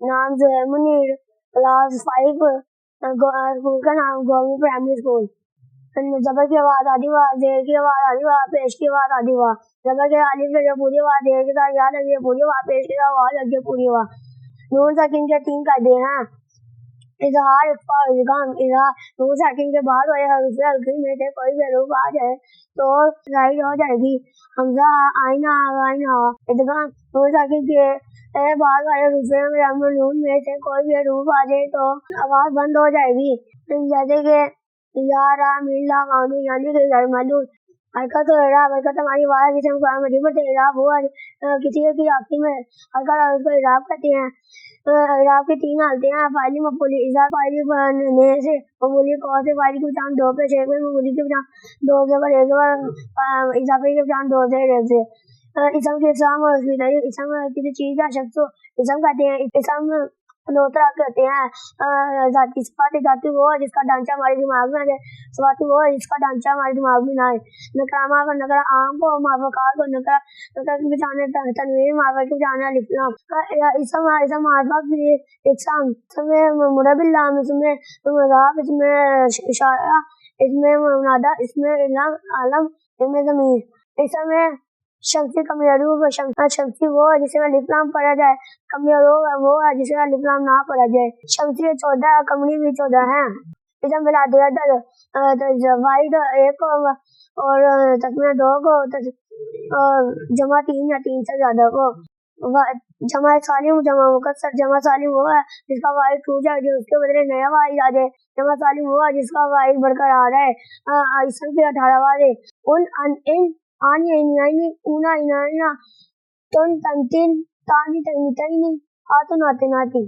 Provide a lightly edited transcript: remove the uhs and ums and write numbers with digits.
नाम जो है मुनीर, क्लास 5, स्कूल का नाम गवर्नमेंट प्राइमरी स्कूल। जबर की आवाज आधी वाह, जेर की आवाज आधी वाह, पेश की आवाज आधी वाह। जबर के अलिफ लगे पूरी वाह, जेर के साथ या लगी पूरी वाह, पेश के साथ वाह लगी पूरी वाह। नून साकिन के 3 कायदे हैं, इजहार, इख्फा और इदगाम। इजहार नून साकिन के बाद वाले हर्फ हल्की में से कोई भी हर्फ आ जाए तो राइट हो जाएगी। हमजा आईना आईना। इदगाम नून साकिन के बाद वाले हर्फ नून में से कोई भी हर्फ आ जाए तो आवाज बंद हो जाएगी। जैसे कि यारा मिला मानू यानी कि गरमालू। हरकत और इराब, हरकत हमारी वाला जिसम को मजीबत इराब हुआ किसी की आखिरी में हरकत और उसको इराब कहते हैं। इराब की 3 हालतें हैं, फाइली मफूली। इज़ा फाइली बनने से, मफूली को से, फाइली की पहचान 2 पे, शेख में मफूली की पहचान 2 से पर, इजाफे की पहचान 2 से रेब से। इसम की इस्लाम और उसकी दलील। इसम किसी चीज या शख्स को इसम कहते हैं। इसम 2 तरह के होते हैं, जाती सिफात। जाती वो है जिसका ढांचा हमारे दिमाग में आ जाए, सिफाती वो है जिसका ढांचा हमारे दिमाग में ना आए। नकरा माफ, नकरा आम को, माफकात को, नकरा की पहचान तनवीर, माफा की पहचान अलिफ लाम। इसम मारफत की इकसाम, इसमें मुरबिल्लाम, इसमें मुजाफ, इसमें इशारा, इसमें मुनादा, इसमें इलम आलम, इसमें ज़मीर। इसमें शम्सी कमयरूब, शम्सी वो है जिसमें अलिफ लाम पढ़ा जाए, कमयरूब वो है जिसमें अलिफ लाम ना पढ़ा जाए। शम्सी 14 है, कमरी भी 14 है। इसम बिलादी अदद, वाहिद 1 और तस्मीर 2 को, और जमा 3 या 3 से ज्यादा को। जमा सालिम, जमा मुकस्सर। जमा सालिम वो है जिसका वाहिद टूट जाए, जो उसके बदले नया वाहिद आ जाए। जमा सालिम वो है जिसका वाहिद बरकरार है। इसम के 18 वाले उन अन इन आनी इनी ऊना इना तुन तंतिन तानी तनी तनी आतुन आते नाती।